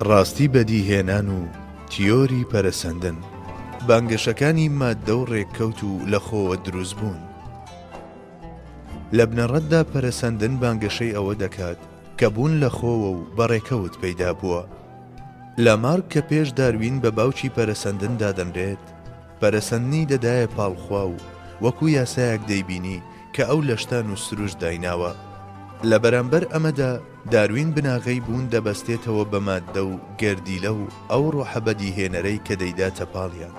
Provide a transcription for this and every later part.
ڕاستی بەدیهێنان و تیۆری پەرەسەندن بانگەشەکانی ماددە و ڕێککەوت و لەخۆوە دروست بوون. لە بنەڕەتدا پەرەسەندن بانگەشەی ئەوە دەکات کە بوون لەخۆوە و بەڕێکەوت پەیدا بووە. لامارک کە پێش داروین بە باوکی پەرەسەندن دادەنرێت، پەرەسەندنی دەدایە پاڵخوا و وەکو یاسایەک دەیبینی کە ئەو لە شتان و سروش دایناوە. لە بەرامبەر ئەمەدا داروین بناغەی بوون دەبەستێتەوە بە ماددە و گەردیلە و ئەو ڕۆحە بەدیهێنەرەی کە دەیداتە پاڵیان.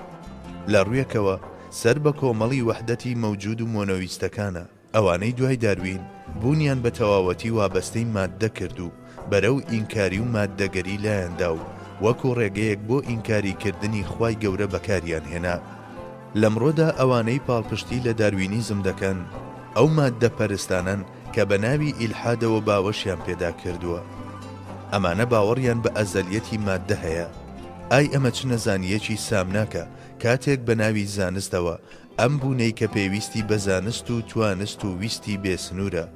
لە ڕوویەکەوە سەر بە کۆمەڵی وەحدەتی مەوجود و مۆنۆویستەکانە ئەوانەی دوای داروین بوونیان بە تەواوەتی وابەستەی ماددە کرد و بەرەو ئینکاری و ماددەگەری لایەندا و وەکو ڕێگەیەک بۆ ئینکاریکردنی خوای گەورە بەکاریان هێنا. لەمڕۆدا ئەوانەی پاڵپشتی لە داروینیزم دەکەن ئەو ماددە پەرستانن کە بە ناوی ئیلحادەوە باوەشیان پێدا کردووە. ئەمانە باوەڕیان بە ئەزەلیەتی ماددە هەیە. ئای ئەمە چ نەزانیەکی سامناکە کاتێک بە ناوی زانستەوە ئەم بوونەی کە پێویستی بە زانست و توانست و ویستی بێسنوورە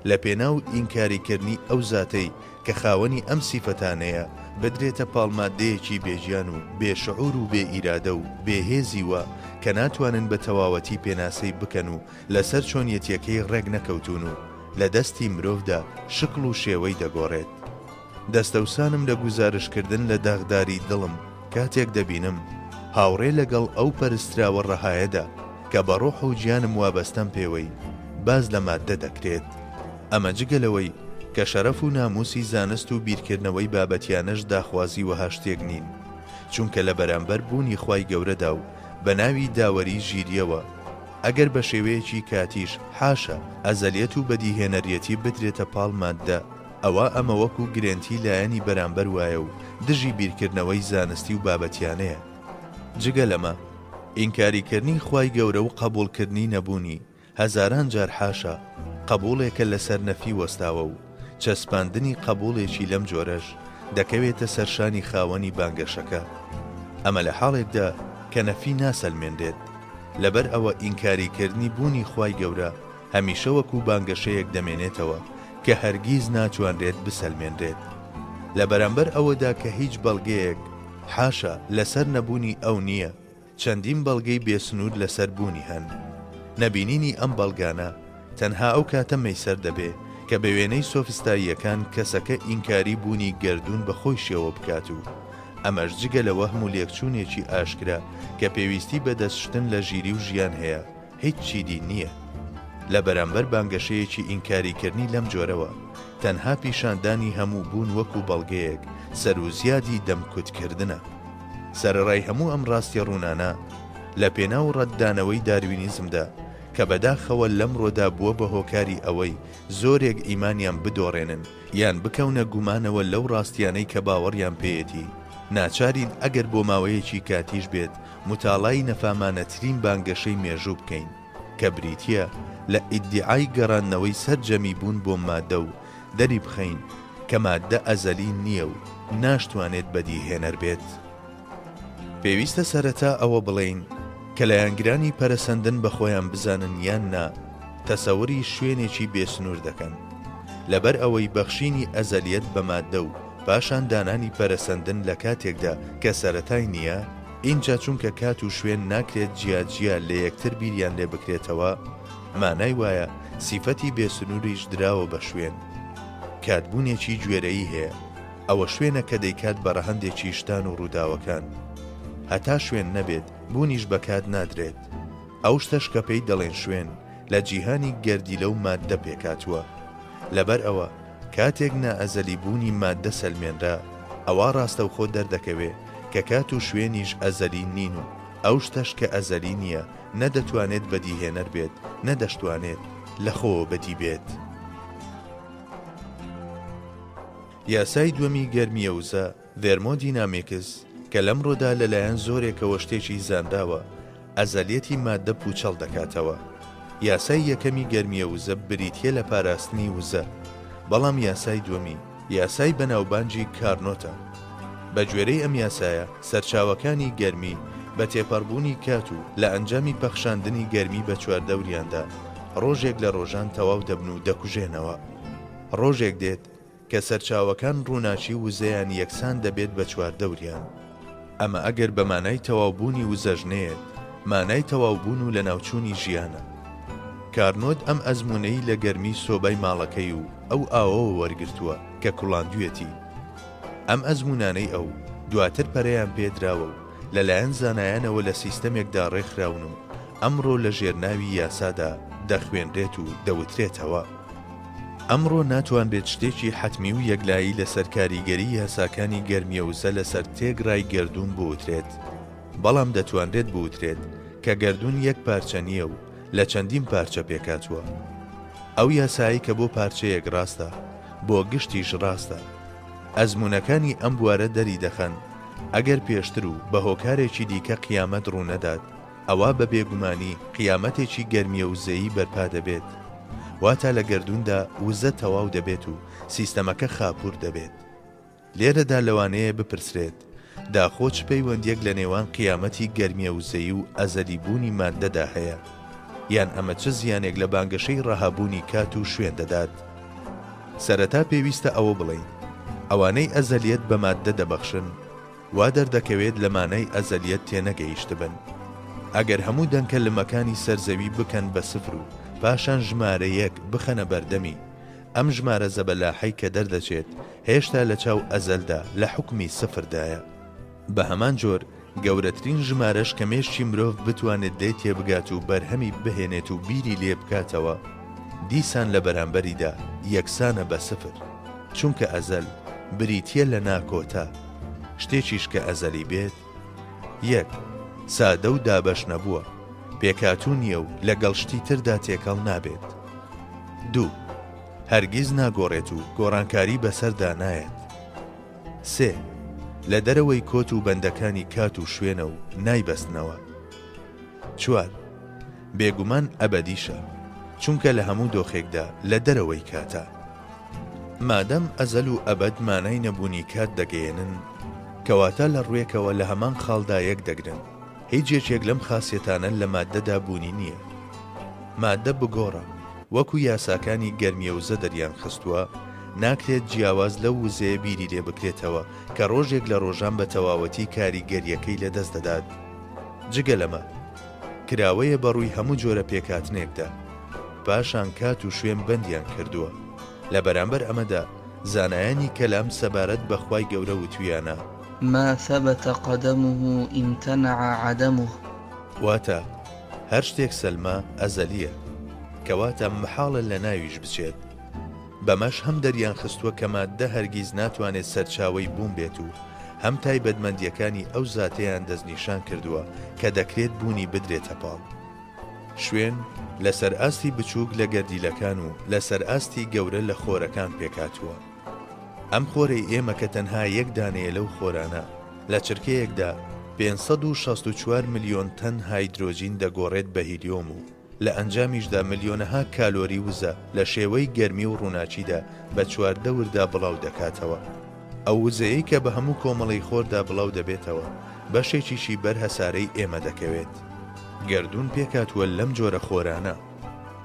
لە پێناو ئینکاریکردنی ئەو زاتەی کە خاوەنی ئەم سیفەتانەیە بدرێتە پاڵمادەیەکی بێژیان و بێشعور و بێ ئیرادە و بێهێزی وە کە ناتوانن بە تەواوەتی پێناسەی بکەن و لەسەر چۆنیەتیەکەی ڕێک نەکەوتون و لە دەستی مرۆڤدا شکڵ و شێوەی دەگۆڕێت. دەستەوسانم لە گوزارشکردن لە داغداری دڵم کاتێک دەبینم هاوڕێ لەگەڵ ئەو پەرستراوە ڕەهایەدا کە بە ڕۆح و گیانم وابەستەم پێوەی باز لە ماددە دەکرێت. ئەمە جگەلەوەی کە شەرەف و ناموسی زانست و بیرکردنەوەی بابەتیانەش داخوازی وەها شتێک نین، چونکە لە بەرامبەر بوونی خوای گەورەدا و بە ناوی داوەری ژیریەوە ئەگەر بە شێوەیەکی کاتیش حاشە ئەزەلیەت و بەدیهێنەریەتی بدرێتە پاڵ ماددە، ئەوە ئەمە وەکو گرێنتی لایەنی بەرامبەر وایە و دژی بیرکردنەوەی زانستی و بابەتیانەیە. جگە لەمە ئینکاریکردنی خوای گەورە و قبوڵکردنی نەبوونی هەزاران جار حاشە قبوڵێکە لەسەر نەفی وەستاوە و چەسپاندنی قبوڵێکی لەم جۆرەش دەکەوێتە سەرشانی خاوەنی بانگەشەکە. ئەمە لە حاڵێکدا کە نەفی ناسەلمێنرێت، لەبەر ئەوە ئینکاریکردنی بوونی خوای گەورە هەمیشە وەکو بانگەشەیەک دەمێنێتەوە کە هەرگیز ناتوانرێت بسەلمێنرێت. لە بەرامبەر ئەوەدا کە هیچ بەڵگەیەک حاشە لەسەر نەبوونی ئەو نییە، چەندین بەڵگەی بێسنوور لەسەر بوونی هەن. نەبینینی ئەم بەڵگانە تەنها ئەو کاتە مەیسەر دەبێ کە بە وێنەی سۆفستاییەکان کەسەکە ئینکاری بوونی گردوون بە خۆی شێوە بکات و ئەمەش جگە لە وەهم و لێکچوونێکی ئاشکرا کە پێویستی بە دەستشتن لە ژیری و ژیان هەیە هیچ چیدی نییە. لە بەرامبەر بانگەشەیەکی ئینکاریکردنی لەم جۆرەوە تەنها پیشاندانی هەموو بوون وەکو بەڵگەیەک سەرۆزیادی دەمکوتکردنە. سەرەڕای هەموو ئەم ڕاستی ڕوونانە لە پێناو ڕەتدانەوەی داروینیزمدا کە بەداخەوە لەمڕۆدا بووە بە هۆکاری ئەوەی زۆرێک ئیمانیان بدۆڕێنن یان بکەونە گومانەوە لەو ڕاستیانەی کە باوەڕیان پێیەتی، ناچارین ئەگەر بۆ ماوەیەکی کاتیش بێت متاڵای نەفامانەترین بانگەشەی مێژوو بکەین کە بریتیە لە ئیدعای گەڕانەوەی سەرجەمی بوون بۆ ماددە و دەری بخەین کە ماددە ئەزەلی نییە و ناشتوانێت بەدیهێنەر بێت. پێویستە سەرەتا ئەوە بڵێین کە لایەنگرانی پەرەسەندن بە خۆیان بزانن یان نا تەسەوری شوێنێکی بێسنوور دەکەن لەبەر ئەوەی بەخشینی ئەزەلیەت بە ماددە و پاشان دانانی پەرەسەندن لە کاتێکدا کە سەرەتای نییە، اینجا چونکە کات و شوێن ناکرێت جیاجیا لە یەکتر بیریان لێ بکرێتەوە، مانای وایە سیفەتی بێسنووریش دراوە بە شوێن. کاتبوونێکی گوێرەیی هەیە، ئەوە شوێنە کە دەیکات بەڕەهەندێکی شتان و ڕووداوەکان. هەتا شوێن نەبێت بوونیش بەکات نادرێت. ئەو شتەش کە پێی دەڵێن شوێن لە جیهانی گەردیلە و ماددە پێکاتووە. لەبەر ئەوە کاتێک نائەزەلی بوونی ماددە سەلمێنرا، ئەوە ڕاستە و خۆ دەردەکەوێ کە کات و شوێنیش ئەزەلی نین و ئەو شتەش کە ئەزەلی نییە نەدەتوانێت بەدیهێنەر بێت، نەدەشتوانێت لەخۆ بەدی بێت. یاسای دووەمی گەرمیەوزە ڤێرمۆدینامیکس کە لەمڕۆدا لەلایەن زۆرێکەوە شتێکی زانراوە ئەزەلیەتی ماددە پوچەڵ دەکاتەوە. یاسای یەکەمی گەرمیەوزە بریتیە لە پاراستنی وزە، بەڵام یاسای دووەمی یاسای بەناوبانجی کارنۆتە. بە گوێرەی ئەم یاسایە سەرچاوەکانی گەرمی بە تێپەڕبوونی کات و لە ئەنجامی پەخشاندنی گەرمی بە چواردەوریاندا ڕۆژێک لە ڕۆژان تەواو دەبن و دەکوژێنەوە. ڕۆژێک دێت کە سەرچاوەکان ڕووناچی وزەیان یەکسان دەبێت بە چواردەوریان. ئەمە ئەگەر بە مانای تەواوبوونی وزەژنێت، مانای تەواوبوون و لە ناوچوونی ژیانە. کارنۆت ئەم ئەزمونەی لە گەرمی سۆبای ماڵەکەی و ئەو ئاوەوە وەرگرتووە کە کوڵاندوێتی. ئەم ئەزمونانەی ئەو دواتر پەرەیان پێدراوە و لەلایەن زانایانەوە لە سیستەمێکدا ڕێکخراون و ئەمڕۆ لە ژێرناوی یاسادا دەخوێنرێت و دەوترێتەوە. ئەمڕۆ ناتوانرێت شتێکی حەتمی و یەکلایی لەسەر کاریگەری یاساکانی گەرمیەوزە لەسەر تێگڕای گەردوون بوترێت، بەڵام دەتوانرێت بوترێت کە گەردوون یەک پارچە نییە و لە چەندین پارچە پێکاتووە. ئەو یاسایی کە بۆ پارچەیەک ڕاستە، بۆ گشتیش ڕاستە. ئەزمونەکانی ئەم بوارە دەری دەخەن ئەگەر پێشتر و بە هۆکارێکی دیکە قیامەت ڕوونەدات، ئەوە بە بێگومانی قیامەتێکی گەرمیەوزەیی بەرپا دەبێت، واتە لە گەردووندا وزە تەواو دەبێت و سیستەمەکە خاپور دەبێت. لێرەدا لەوانەیە بپرسرێت داخۆ چ پەیوەندیەک لە نێوان قیامەتی گەرمیەوزەیی و ئەزەلیبوونی مادەدا هەیە، یان ئەمە چه زیانێک لە بانگەشەی ڕەهابوونی کات و شوێن دەدات؟ سەرەتا پێویستە ئەوە بڵین ئەوانەی ئەزەلیەت بە مادە دەبەخشن وا دەردەکەوێت لە مانای ئەزەلیەت تێنەگەیشت بن. ئەگەر هەموو دەنکەلمەکانی سەرزەوی بکەن بە سفر و پاشان ژمارە یەک بخەنە بەردەمی، ئەم ژمارە زەبەلاحەی کە دەردەچێت هێشتا لە چاو ئەزەلدا لە حوکمی سفردایە. بە هەمان جۆر گەورەترین ژمارەش کە مێشتی مرۆڤ بتوانێت دەی تێبگات و بەرهەمی بهێنێت و بیری لێ بکاتەوە، دیسان لە بەرامبەریدا یەکسانە بە سفر، چونکە ئەزەل بریتیە لە ناکۆتا. شتێکیش کە ئەزەلی بێت، یەک سادە و دابەش نەبووە، پێکاتوو نییە و لەگەڵ شتی تردا تێکەڵ نابێت. دوو هەرگیز ناگۆڕێت و گۆڕانکاری بەسەردا نایەت. سێ لە دەرەوەی کۆت و بەندەکانی کات و شوێنە و نایبەستنەوە. چوار بێگومان ئەبەدیشە، چونکە لە هەموو دۆخێکدا لە دەرەوەی کاتە. مادەم ئەزەل و ئەبەد مانای نەبوونی کات دەگەێنن، کەواتە لە ڕوێکەوە لە هەمان خاڵدا یەک دەگرن. هیچ یەکێک لەم خاسیەتانە لە مادەدا بوونی نییە. مادە بگۆڕە، وەکو یاساکانی گەرمیەوزە دەریان خستووە، ناکرێت جیاواز لەو وزەیە بیری لێ بکرێتەوە کە ڕۆژێک لە ڕۆژان بە تەواوەتی کاریگەریەکەی لەدەست دەدات. جگە لەمە کراوەیە بەڕووی هەموو جۆرە پێکاتنێکدا، پاشان کات و شوێن بەندیان کردووە. لە بەرامبەر ئەمەدا زانایانی کەلام سەبارەت بە خوای گەورە وتویانە ما ثبت قدمه امتنع عدمه، واتە هەر شتێک سەلمە ئەزەلیە، کەواتە محاڵە لە ناویش بچێت. بەمەش هەم دەریان خستووە کە مادە هەرگیز ناتوانێت سەرچاوەی بوون بێت و هەم تایبەتمەندیەکانی ئەو زاتەیان دەستنیشان کردووە کە دەکرێت بوونی بدرێتە پاڵ. شوێن لەسەر ئاستی بچووک لە گەردیلەکان و لەسەر ئاستی گەورە لە خۆرەکان پێکاتووە. ئەم خۆرەی ئێمە کە تەنها یەک دانەیە لەو خۆرانە، لە چرکەیەکدا 564 ملیۆن تەن هایدرۆجین دەگۆڕێت بە هیلیۆم و لە ئەنجامیشدا ملیۆنەها کالۆری وزە لە شێوەی گەرمی و ڕووناچیدا بە 14 وردا بڵاو دەکاتەوە. ئەو وزەیەی کە بە هەموو کۆمەڵی خۆردا بڵاو دەبێتەوە بەشێکیشی بەر هەسارەی ئێمە دەکەوێت. گەردوون پێکاتوە لەم جۆرە خۆرانە.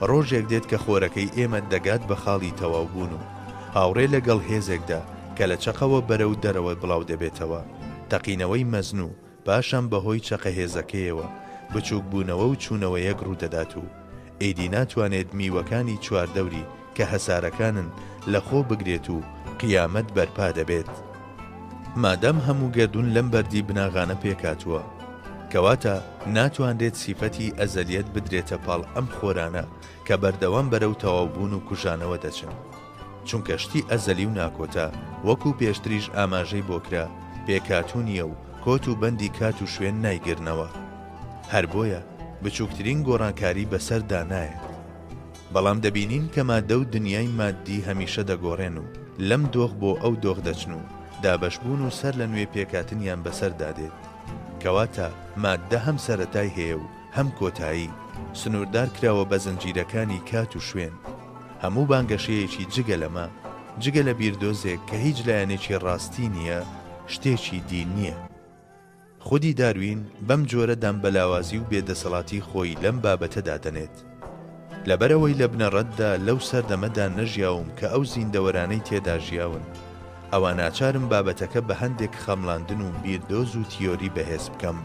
ڕۆژێک دێت کە خۆرەکەی ئێمە دەگات بە خاڵی تەواوبوون و هاوڕێ لەگەڵ هێزێکدا کە لە چەقەوە بەرەو دەرەوە بڵاو دەبێتەوە. تەقینەوەی مەزن و پاشان بەهۆی چەقە هێزەکەیەوە بچووک بوونەوە و چوونەوە یەک ڕوو دەدات و ئیدی ناتوانێت میوەکانی چواردەوری کە هەسارەکانن لە خۆ بگرێت و قیامەت بەرپا دەبێت. مادەم هەموو گەردوون لەم بەردی بناغانە پێکاتووە، کەواتە ناتوانرێت سیفەتی ئەزەلیەت بدرێتە پاڵ ئەم خۆرانە کە بەردەوام بەرەو تەواوبوون و کوژانەوە دەچن، چونکە شتی ئەزەلی و ناکۆتا وەکو پێشتریش ئاماژەی بۆکرا پێکاتوونیە و کۆت و بەندی کات و شوێن نایگرنەوە. هەر بۆیە بچووکترین گۆڕانکاری بەسەردا نایێت. بەڵام دەبینین کە مادە و دنیای مادی هەمیشە دەگۆڕێن و لەم دۆخ بۆ ئەو دۆخ دەچن و دابەشبوون و سەر لە نوێ پێکاتنیان بەسەردادێت. کەواتە مادە هەم سەرەتای هەیە و هەم کۆتایی، سنووردار کراوە بە زنجیرەکانی کات و شوێن. هەموو بانگەشەیەکی جگە لەمە، جگە لە بیردۆزێک کە هیچ لایەنێکی ڕاستی نییە، شتێکی دین نییە. خودی داروین بەم جۆرە دامبەلاوازی و بێدەسەڵاتی خۆی لەم بابەتەدا دەنێت. لەبەرەوەی لە بنەڕەتدا لەو سەردەمەدا نەژیاوم کە ئەو زیندەوەرانەی تێدا ژیاون. ئەوە ناچارم بابەتەکە بە هەندێک خەمڵاندن و بیردۆز و تیۆری بەهێز بکەم.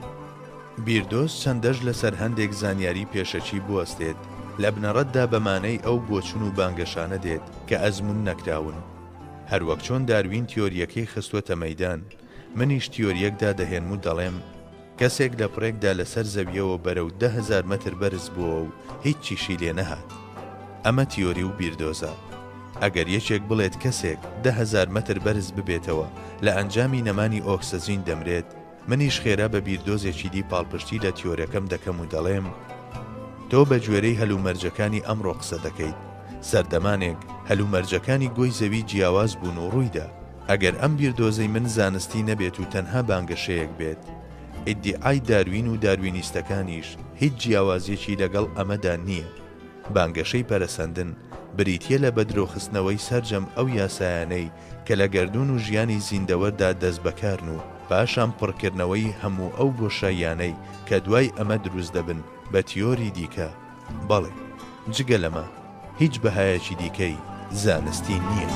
بیردۆز چەندەش لەسەر هەندێک زانیاری پێشەچی بوەستێت، لە بنەڕەتدا بەمانەی ئەو بۆچون و بانگەشانە دێت کە ئەزمون نەکراون. هەروەک چۆن داروین تیۆریەکەی خستوەتە مەیدان، منیش تیۆریەکدا دەهێنم و دەڵێم کەسێک لە پڕێکدا لەسەر زەویەوە بەرەو 10,000 مەتر بەرز بووە و هیچ چیشی لێ نەهات. ئەمە تیۆری و بیردۆزە. ئەگەر یەکێک بڵێت کەسێک 10,000 مەتر بەرز ببێتەوە لە ئەنجامی نەمانی ئۆکسجین دەمرێت، منیش خێرا بە بیردۆزێکی دی پاڵپشتی لە تیۆریەکەم دەکەم و دەڵێم تۆ بە گوێرەی هەلومەرجەکانی ئەمڕۆ قسە دەکەیت. سەردەمانێک هەلومەرجەکانی گۆی زەوی جیاواز بوون و ڕوویدا. ئەگەر ئەم بیردۆزەی من زانستی نەبێت و تەنها بانگەشەیەک بێت، ئیدعای داروین و داروینیستەکانیش هیچ جیاوازیەکی لەگەڵ ئەمەدا نییە. بانگەشەی پەرەسەندن بریتیە لە بەدرۆخستنەوەی سەرجەم ئەو یاسایانەی کە لە گەردون و ژیانی زیندەوەردا دەست بەکارن و پاشان پڕکردنەوەی هەموو ئەو بۆشاییانەی کە دوای ئەمە دروست دەبن بە تیۆری دیکە. بەڵێ، جگە لەمە هیچ بەهایەکی دیکەی زانستی نییە.